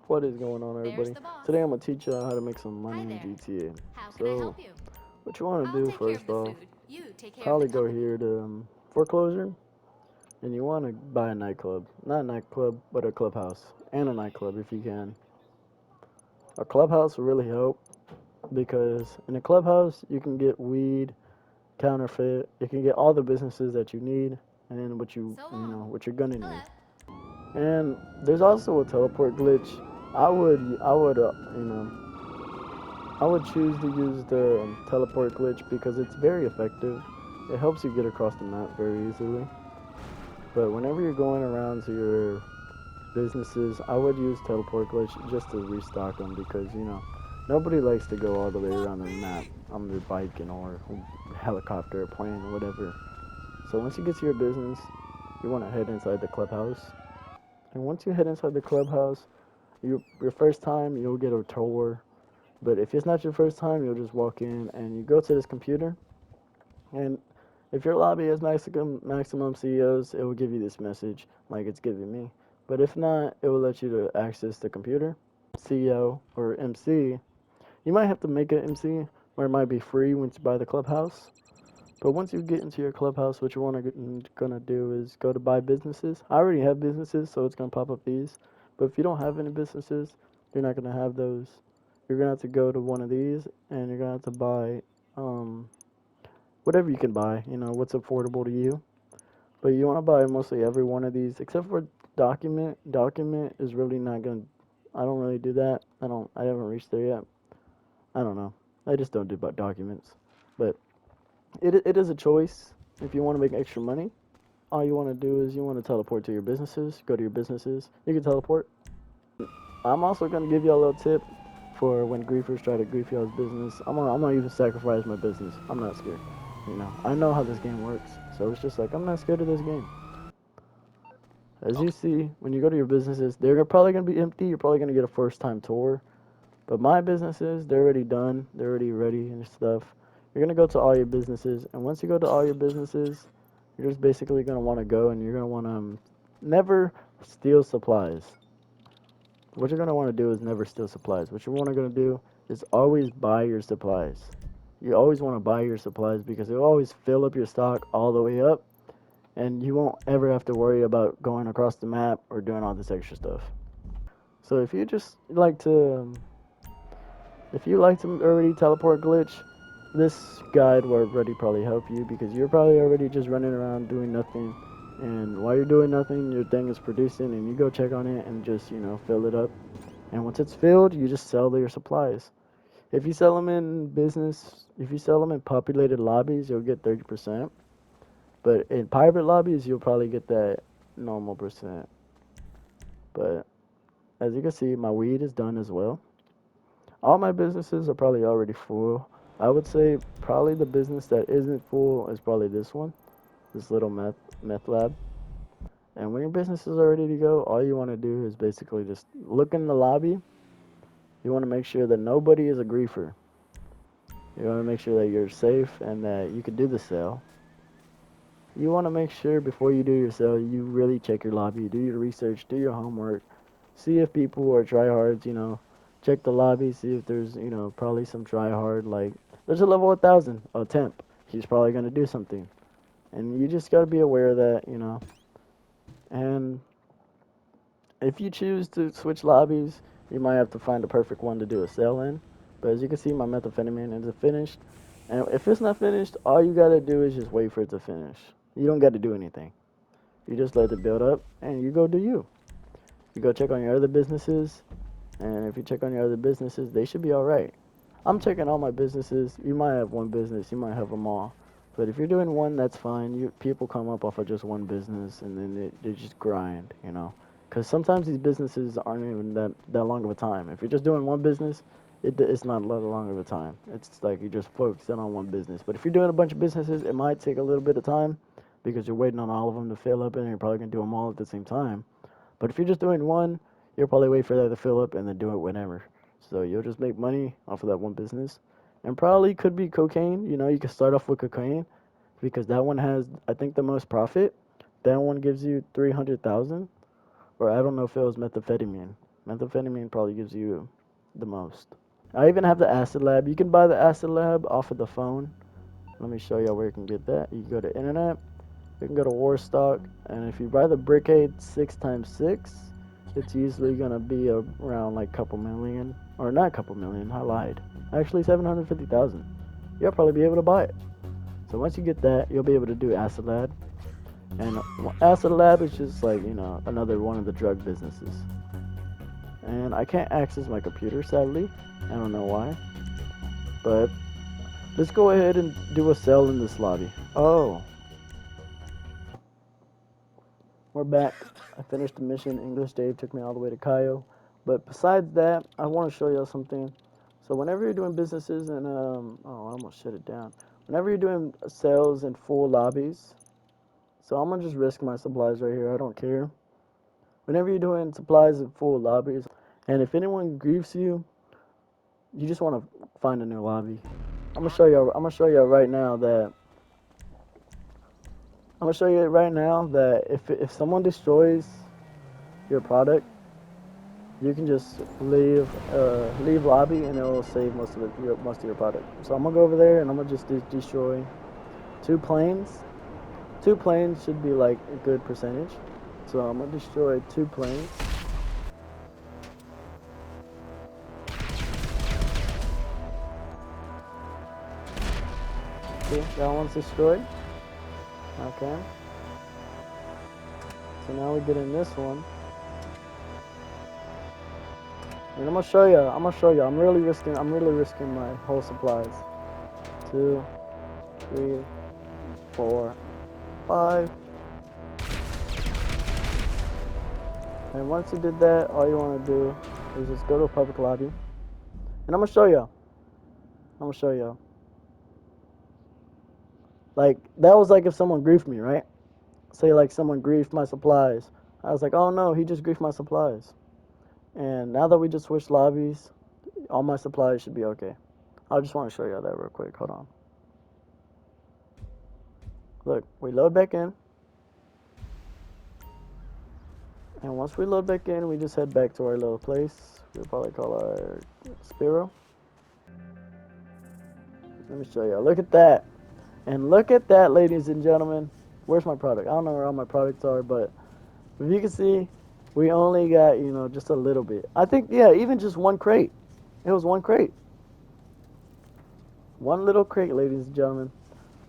What is going on, There's everybody? the boss. Today I'm gonna teach you how to make some money Hi in there. GTA. How can I So, help you? what you want to I'll do take care first of the off, food. You take care of the probably go company. here to foreclosure, and you want to buy a nightclub. Not a nightclub, but a clubhouse, and a nightclub if you can. A clubhouse will really help because in a clubhouse you can get weed, counterfeit. You can get all the businesses that you need, and then So long. what you're gonna Hello. need. And there's also a teleport glitch. I would choose to use the teleport glitch because it's very effective. It helps you get across the map very easily. But whenever you're going around to your businesses, I would use teleport glitch just to restock them because nobody likes to go all the way around the map on their bike and or helicopter, plane, or whatever. So once you get to your business, you want to head inside the clubhouse. And once you head inside the clubhouse, your first time you'll get a tour. But if it's not your first time, you'll just walk in and you go to this computer. And if your lobby has maximum CEOs, it will give you this message like it's giving me. But if not, it will let you to access the computer, CEO or MC. You might have to make an MC, or it might be free once you buy the clubhouse. But once you get into your clubhouse, what you gonna do is go to buy businesses. I already have businesses, so it's gonna pop up these. But if you don't have any businesses, you're not gonna have those. You're gonna have to go to one of these, and you're gonna have to buy um, whatever you can buy. You know what's affordable to you. But you want to buy mostly every one of these, except for document. Document is really not gonna. I don't really do that. I don't. I haven't reached there yet. I don't know. I just don't do about documents. But it is a choice. If you want to make extra money, all you want to do is you want to teleport to your businesses. Go to your businesses. You can teleport. I'm also gonna give you a little tip for when griefers try to grief y'all's business. I'm gonna even sacrifice my business. I'm not scared. I know how this game works, so it's just like I'm not scared of this game. As you see, when you go to your businesses, they're probably gonna be empty. You're probably gonna get a first time tour. But my businesses, they're already done. They're already ready and stuff. You're gonna go to all your businesses, and once you go to all your businesses, you're just basically gonna want to go and you're gonna want to never steal supplies. What you're gonna want to do is never steal supplies. What you're gonna do is always buy your supplies. You always want to buy your supplies because it'll always fill up your stock all the way up, and you won't ever have to worry about going across the map or doing all this extra stuff. So if you like to already teleport glitch, this guide will already probably help you because you're probably already just running around doing nothing. And while you're doing nothing, your thing is producing, and you go check on it and just fill it up. And once it's filled, you just sell your supplies. If you sell them in business, if you sell them in populated lobbies, you'll get 30%. But in private lobbies, you'll probably get that normal percent. But as you can see, my weed is done as well. All my businesses are probably already full. I would say probably the business that isn't full is probably this one, this little meth lab. And when your business is ready to go, all you want to do is basically just look in the lobby. You want to make sure that nobody is a griefer. You want to make sure that you're safe and that you can do the sale. You want to make sure before you do your sale, you really check your lobby, do your research, do your homework, see if people are tryhards. Check the lobby, see if there's probably some tryhard. Like there's a level 1,000, a temp. He's probably gonna do something, and you just gotta be aware of that. And if you choose to switch lobbies, you might have to find the perfect one to do a sale in. But as you can see, my methamphetamine is finished. And if it's not finished, all you gotta do is just wait for it to finish. You don't gotta do anything. You just let it build up, and you go do you. You go check on your other businesses, and if you check on your other businesses, they should be all right. I'm checking all my businesses. You might have one business, you might have them all. But if you're doing one, that's fine. People come up off of just one business, and then they just grind. Because sometimes these businesses aren't even that long of a time. If you're just doing one business, it's not a lot long of a time. It's like you're just focusing on one business. But if you're doing a bunch of businesses, it might take a little bit of time because you're waiting on all of them to fill up, and you're probably gonna do them all at the same time. But if you're just doing one, you'll probably wait for that to fill up and then do it whenever. So you'll just make money off of that one business. And probably could be cocaine. You can start off with cocaine because that one has, I think, the most profit. That one gives you 300,000, or I don't know if it was methamphetamine. Methamphetamine probably gives you the most. I even have the acid lab. You can buy the acid lab off of the phone. Let me show you where you can get that. You can go to internet. You can go to Warstock, and if you buy the Brickade 6x6, it's usually gonna be around like couple million, or not couple million. I lied. Actually, 750,000. You'll probably be able to buy it. So once you get that, you'll be able to do acid lab, and acid lab is just like another one of the drug businesses. And I can't access my computer sadly. I don't know why, but let's go ahead and do a sell in this lobby. Oh, we're back. I finished the mission. English Dave took me all the way to Cayo. But besides that, I want to show you something. So whenever you're doing businesses and oh, I almost shut it down. Whenever you're doing sales in full lobbies, so I'm gonna just risk my supplies right here. I don't care. Whenever you're doing supplies in full lobbies, and if anyone griefs you, you just want to find a new lobby. I'm gonna show you. I'm gonna show you right now that. I'm gonna show you right now that if someone destroys your product, you can just leave lobby and it will save most of your product. So I'm gonna go over there and I'm gonna just destroy 2 planes. 2 planes should be like a good percentage. So I'm gonna destroy 2 planes. See, that one's destroyed. Okay. So now we get in this one. And I'm gonna show you. I'm really risking my whole supplies. 2, 3, 4, 5. And once you did that, all you want to do is just go to a public lobby. And I'm gonna show you. Like that was like if someone griefed me, right? Say like someone griefed my supplies. I was like, oh no, he just griefed my supplies. And now that we just switched lobbies, all my supplies should be okay. I just want to show you that real quick. Hold on. Look, we load back in. And once we load back in, we just head back to our little place. We'll probably call our Spiro. Let me show you. Look at that. And look at that, ladies and gentlemen. Where's my product? I don't know where all my products are, but if you can see, we only got, just a little bit. I think, yeah, even just one crate. It was one crate. One little crate, ladies and gentlemen.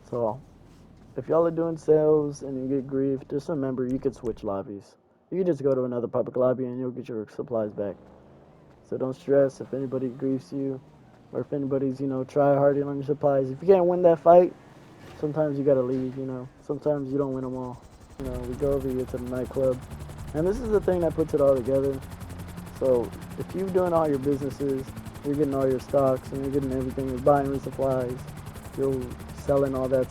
So, if y'all are doing sales and you get griefed, just remember you could switch lobbies. You can just go to another public lobby and you'll get your supplies back. So don't stress if anybody griefs you or if anybody's, try harding on your supplies. If you can't win that fight, sometimes you gotta leave, Sometimes you don't win them all. We go over here to the nightclub. And this is the thing that puts it all together. So if you're doing all your businesses, you're getting all your stocks and you're getting everything, you're buying resupplies, you're selling all that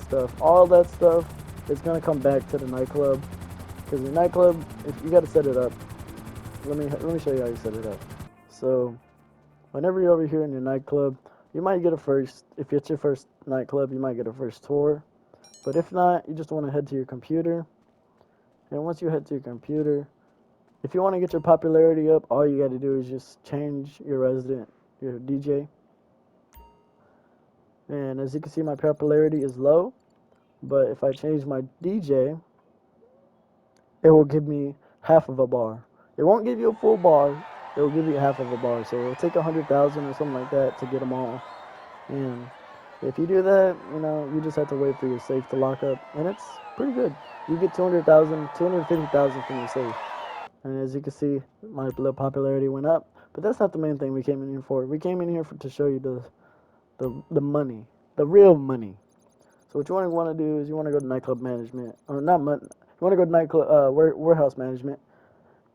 stuff is gonna come back to the nightclub. Because the nightclub, if you gotta set it up. Let me show you how you set it up. So whenever you're over here in your nightclub, you might get a first, if it's your first nightclub, you might get a first tour. But if not, you just want to head to your computer. And once you head to your computer, if you want to get your popularity up, all you got to do is just change your DJ. And as you can see, my popularity is low. But if I change my DJ, it will give me half of a bar. It won't give you a full bar. It will give you half of a bar. So it'll take 100,000 or something like that to get them all. And if you do that, you just have to wait for your safe to lock up. And it's pretty good. You get 200,000, 250,000 from your safe. And as you can see, my little popularity went up. But that's not the main thing we came in here for. We came in here to show you the money, the real money. So what you want to do is you want to go to nightclub management, or not. You want to go to nightclub warehouse management,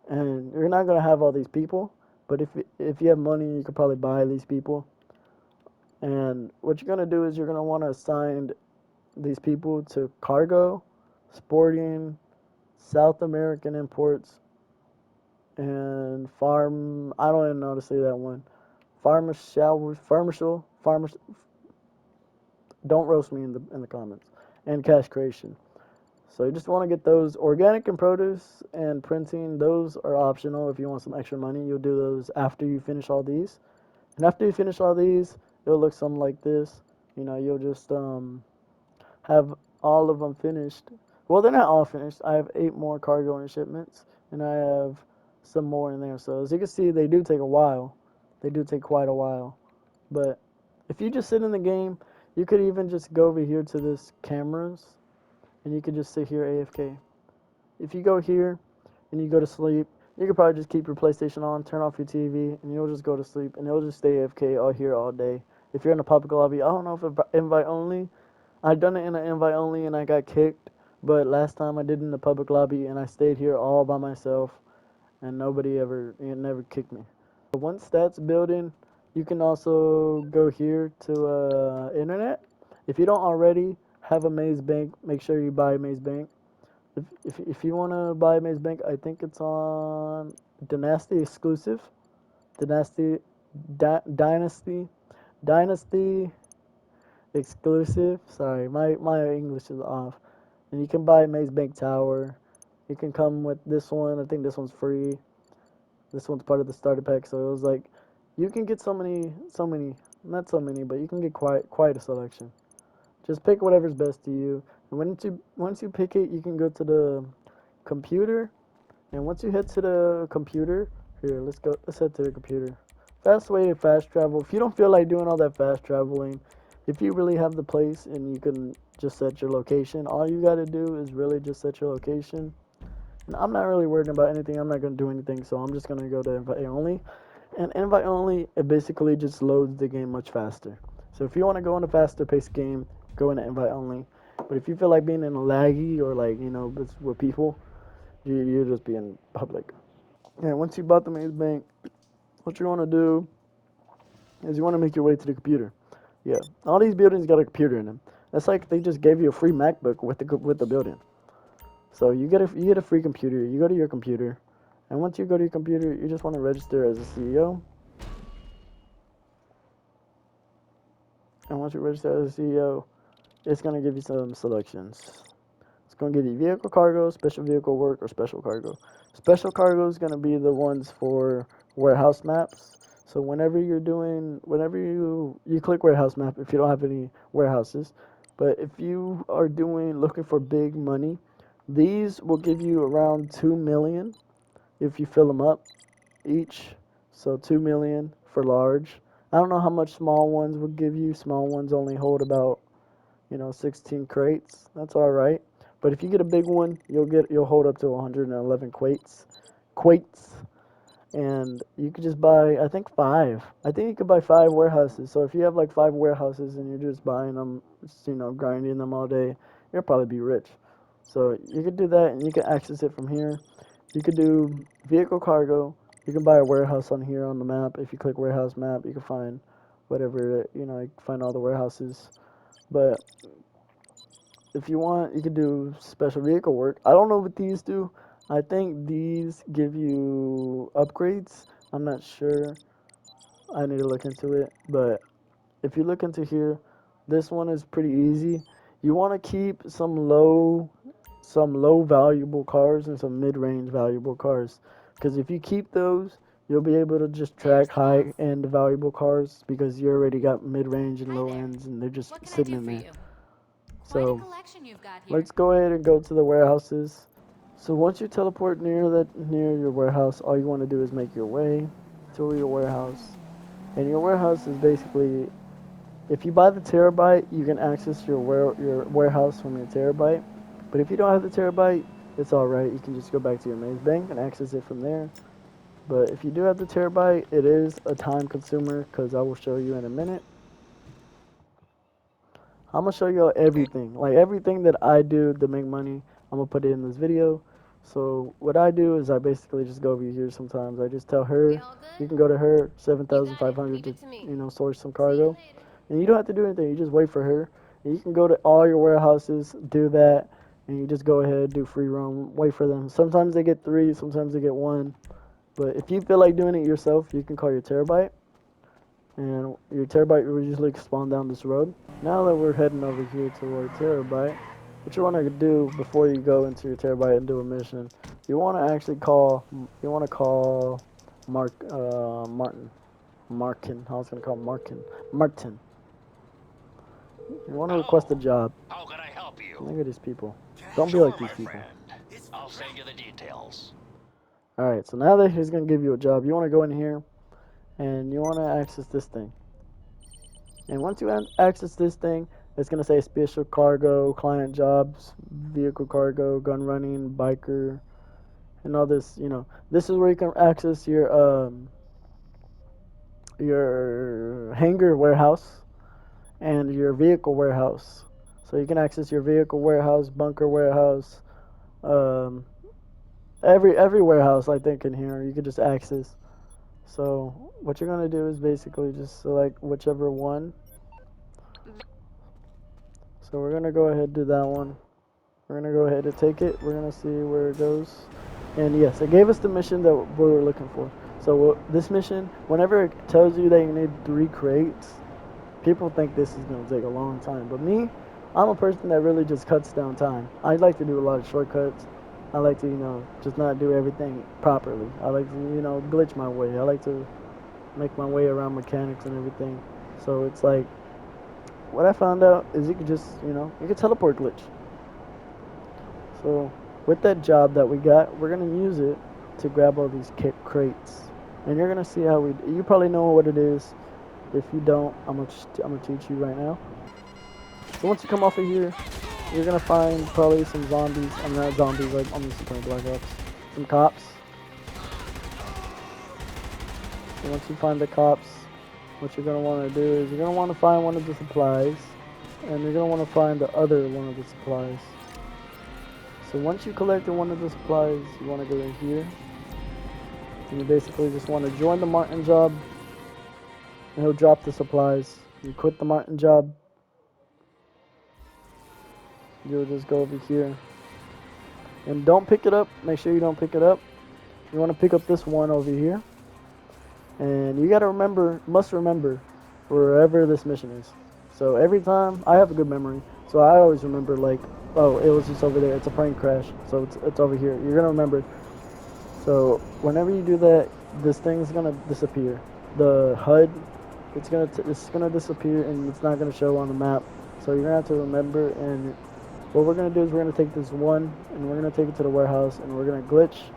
and you're not gonna have all these people. But if you have money, you could probably buy these people. And what you're gonna do is you're gonna want to assign these people to cargo, sporting, South American imports, and farm. I don't even know how to say that one. Farmers. Don't roast me in the comments. And cash creation. So you just want to get those organic and produce and printing. Those are optional. If you want some extra money, you'll do those after you finish all these. And after you finish all these, it'll look something like this. You'll just have all of them finished. Well, they're not all finished. I have 8 more cargo and shipments, and I have some more in there. So as you can see, they do take a while. They do take quite a while. But if you just sit in the game, you could even just go over here to this cameras, and you could just sit here AFK. If you go here and you go to sleep, you could probably just keep your PlayStation on, turn off your TV, and you'll just go to sleep, and it'll just stay AFK all here all day. If you're in a public lobby, I don't know if it's invite only. I done it in an invite only and I got kicked, but last time I did it in the public lobby and I stayed here all by myself, and nobody ever, never kicked me. Once that's building, you can also go here to internet. If you don't already have a Maze Bank, make sure you buy Maze Bank. If you want to buy Maze Bank, I think it's on Dynasty exclusive. Dynasty, Dynasty, Dynasty exclusive. Sorry, my English is off. And you can buy Maze Bank Tower. You can come with this one. I think this one's free. This one's part of the starter pack. So it was like, you can get so many, not so many, but you can get quite a selection. Just pick whatever's best to you. And once you pick it, you can go to the computer. And once you head to the computer, here, let's head to the computer. Fast way to fast travel. If you don't feel like doing all that fast traveling, if you really have the place and you can just set your location, all you got to do is really just set your location. And I'm not really worried about anything. I'm not going to do anything, so I'm just going to go to invite only. And invite only, it basically just loads the game much faster. So if you want to go in a faster paced game, go into invite only. But if you feel like being in a laggy or like, with people, you just be in public. And once you bought the Maze Bank, what you want to do is you want to make your way to the computer. Yeah, all these buildings got a computer in them. That's like they just gave you a free MacBook with the building. So you get a free computer. You go to your computer, and once you go to your computer, you just want to register as a CEO. And once you register as a CEO, it's gonna give you some selections. It's gonna give you vehicle cargo, special vehicle work, or special cargo. Special cargo is gonna be the ones for warehouse maps. So whenever you click warehouse map, if you don't have any warehouses, but if you are looking for big money, these will give you around 2 million if you fill them up each. So 2 million for large. I don't know how much small ones would give you. Small ones only hold about 16 crates. That's all right. But if you get a big one, you'll hold up to 111 Quates, and you could just buy, I think, 5. I think you could buy 5 warehouses. So if you have like 5 warehouses and you're just buying them, just, grinding them all day, you'll probably be rich. So you could do that, and you can access it from here. You could do vehicle cargo. You can buy a warehouse on here on the map. If you click warehouse map, you can find whatever, you can find all the warehouses. But if you want, you could do special vehicle work. I don't know what these do. I think these give you upgrades. I'm not sure. I need to look into it. But if you look into here, this one is pretty easy. You want to keep some low valuable cars and some mid range valuable cars. Because if you keep those, you'll be able to just track high end valuable cars because you already got mid range and Hi low there. ends and they're just What can I sitting do in for there. you? Quite a So collection you've got here. let's go ahead and go to the warehouses. So once you teleport near your warehouse, all you want to do is make your way to your warehouse. And your warehouse is basically, if you buy the terabyte, you can access your warehouse from your terabyte. But if you don't have the terabyte, it's all right. You can just go back to your main bank and access it from there. But if you do have the terabyte, it is a time consumer because I will show you in a minute. I'm gonna show you everything, like everything that I do to make money. I'm gonna put it in this video. So what I do is I basically just go over here. Sometimes I just tell We her, all you good? can go to her You got it. 7,500 Leave to it to me. source some See you cargo, later. and you don't have to do anything. You just wait for her. And you can go to all your warehouses, do that, and you just go ahead, do free roam, wait for them. Sometimes they get 3, sometimes they get 1. But if you feel like doing it yourself, you can call your terabyte, and your terabyte will usually spawn down this road. Now that we're heading over here to our terabyte, what you want to do before you go into your terabyte and do a mission, you want to actually call. You want to call Martin. Martin. I was gonna call Martin. Martin. You want to request a Hello. job. How can I help you? Look at these people. Don't be like Sure, these my people. friend. I'll send you the details. All right. So now that he's gonna give you a job, you want to go in here and you want to access this thing. And once you access this thing, it's gonna say special cargo, client jobs, vehicle cargo, gun running, biker, and all this. This is where you can access your hangar warehouse and your vehicle warehouse. So you can access your vehicle warehouse, bunker warehouse, um, every warehouse I think in here you can just access. So what you're gonna do is basically just select whichever one. So we're gonna go ahead and do that one. We're gonna go ahead and take it. We're gonna see where it goes. And yes, it gave us the mission that we were looking for. So this mission, whenever it tells you that you need 3 crates, people think this is gonna take a long time. But me, I'm a person that really just cuts down time. I like to do a lot of shortcuts. I like to, just not do everything properly. I like to, glitch my way. I like to make my way around mechanics and everything. So it's like, what I found out is you could just, you could teleport glitch. So with that job that we got, we're gonna use it to grab all these crates, and you're gonna see how we. You probably know what it is. If you don't, I'm gonna teach you right now. So once you come off of here, you're gonna find probably some zombies. I'm not zombies. Like I'm just playing Black Ops. Some cops. So once you find the cops, what you're gonna want to do is you're gonna want to find one of the supplies, and you're gonna want to find the other one of the supplies. So once you collected one of the supplies, you want to go in here, and you basically just want to join the Martin job, and he'll drop the supplies. You quit the Martin job, you'll just go over here, and don't pick it up. Make sure you don't pick it up. You want to pick up this one over here, and you gotta must remember, wherever this mission is. So every time, I have a good memory, so I always remember like, oh, it was just over there. It's a plane crash, so it's over here. You're gonna remember. So whenever you do that, this thing's gonna disappear. The HUD, it's gonna disappear and it's not gonna show on the map. So you're gonna have to remember. And what we're gonna do is we're gonna take this one and we're gonna take it to the warehouse and we're gonna glitch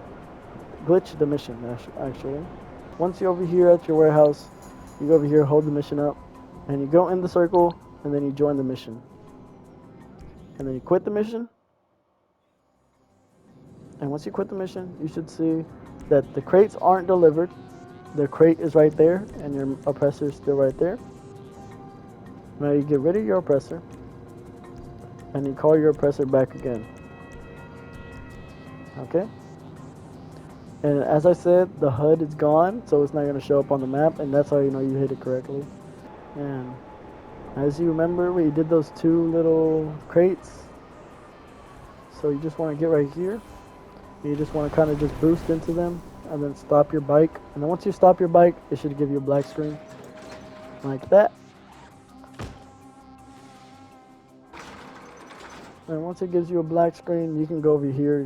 the mission actually. Once you're over here at your warehouse, you go over here, hold the mission up, and you go in the circle and then you join the mission. And then you quit the mission. And once you quit the mission, you should see that the crates aren't delivered. The crate is right there, and your oppressor is still right there. Now you get rid of your oppressor, and you call your oppressor back again. Okay? And as I said, the HUD is gone, so it's not going to show up on the map, and that's how you know you hit it correctly. And as you remember, we did those 2 little crates. So you just want to get right here. You just want to kind of just boost into them, and then stop your bike. And then once you stop your bike, it should give you a black screen. Like that. And once it gives you a black screen, you can go over here,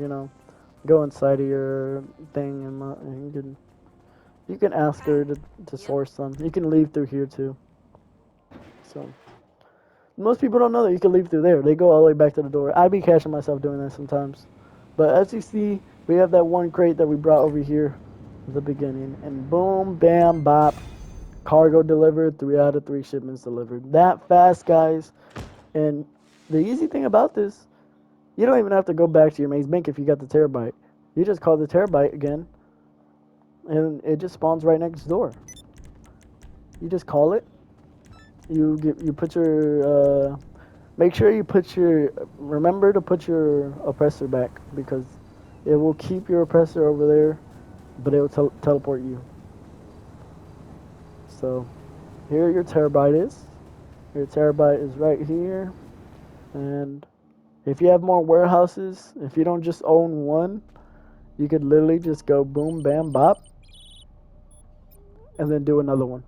go inside of your thing, and you can ask her to source them. You can leave through here too. So most people don't know that you can leave through there. They go all the way back to the door. I be catching myself doing that sometimes. But as you see, we have that one crate that we brought over here at the beginning, and boom, bam, bop, cargo delivered. 3 out of 3 shipments delivered. That fast, guys. And the easy thing about this, you don't even have to go back to your maze bank if you got the terabyte. You just call the terabyte again, and it just spawns right next door. You just call it. You put your make sure you remember to put your oppressor back, because it will keep your oppressor over there, but it will teleport you. So here your terabyte is. Your terabyte is right here, and if you have more warehouses, if you don't just own one, you could literally just go boom, bam, bop, and then do another one.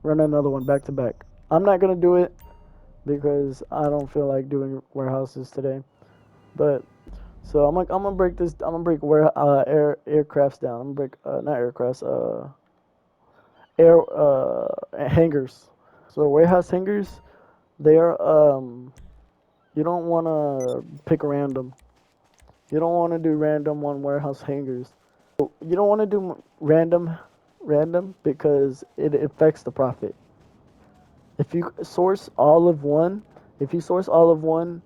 Run another one back to back. I'm not going to do it because I don't feel like doing warehouses today. But so I'm gonna break this. I'm gonna break aircrafts down. I'm gonna break not aircrafts, air hangars. So warehouse hangars, they are you don't want to pick random. You don't want to do random on warehouse hangars. You don't want to do random because it affects the profit. If you source all of one, if you source all of one,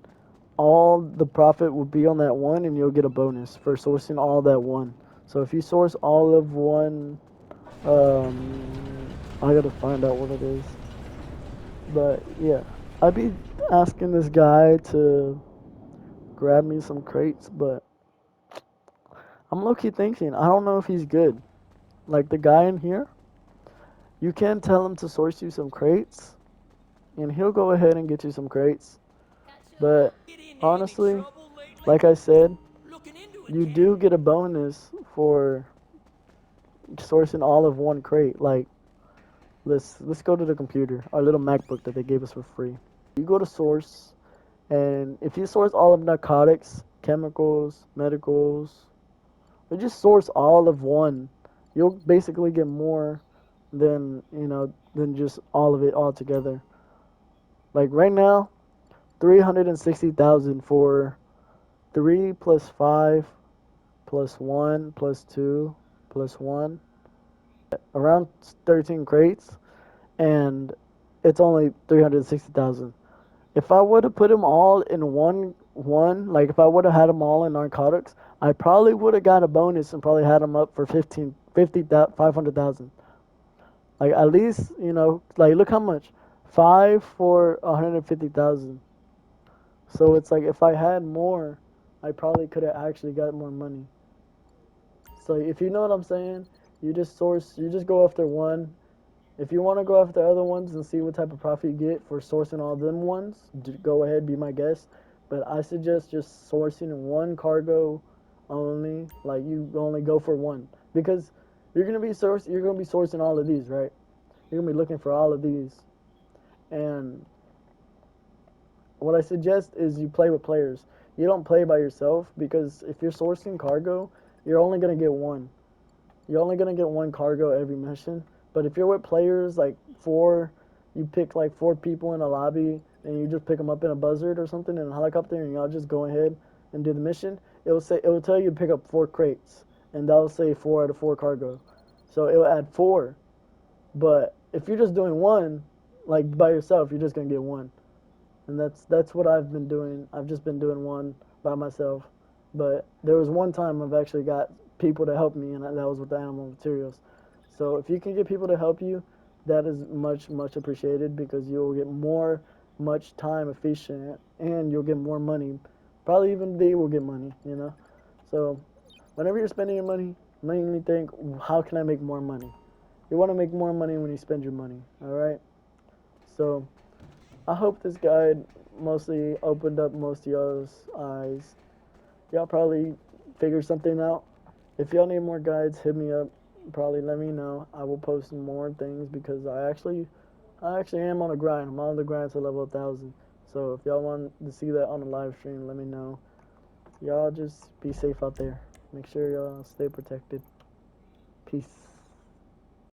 all the profit will be on that one, and you'll get a bonus for sourcing all that one. So if you source all of one, I gotta find out what it is. But yeah, I'd be asking this guy to grab me some crates, but I'm low key thinking I don't know if he's good. Like the guy in here, you can tell him to source you some crates, and he'll go ahead and get you some crates. But honestly, like I said, you do get a bonus for sourcing all of one crate. Like let's go to the computer, our little MacBook that they gave us for free. You go to source, and if you source all of narcotics, chemicals, medicals, or just source all of one, you'll basically get more than than just all of it all together. Like right now, 360,000 for 3 plus 5 plus 1 plus 2 plus 1, around 13 crates, and it's only 360,000. If I would have put them all in like if I would have had them all in narcotics, I probably would have got a bonus and probably had them up for 500,000. Like at least, like look how much, 5 for 150,000. So it's like if I had more, I probably could have actually got more money. So if you know what I'm saying, you just go after one. If you want to go after other ones and see what type of profit you get for sourcing all them ones, go ahead, be my guest. But I suggest just sourcing one cargo only. Like you only go for one because you're gonna be sourcing all of these, right? You're gonna be looking for all of these. And what I suggest is you play with players. You don't play by yourself because if you're sourcing cargo, you're only gonna get one. You're only gonna get one cargo every mission. But if you're with players like four, you pick like four people in a lobby and you just pick them up in a buzzard or something in a helicopter and y'all just go ahead and do the mission. It will tell you to pick up 4 crates and that'll say 4 out of 4 cargo. So it will add 4. But if you're just doing one, like by yourself, you're just gonna get one. And that's what I've been doing. I've just been doing one by myself. But there was one time I've actually got people to help me, and that was with the animal materials. So if you can get people to help you, that is much appreciated because you'll get much time efficient, and you'll get more money. Probably even they will get money. So whenever you're spending your money, mainly think, how can I make more money? You want to make more money when you spend your money. All right. So I hope this guide mostly opened up most of y'all's eyes. Y'all probably figured something out. If y'all need more guides, hit me up. Probably let me know. I will post more things because I actually am on a grind. I'm on the grind to level 1,000. So if y'all want to see that on the live stream, let me know. Y'all just be safe out there. Make sure y'all stay protected. Peace.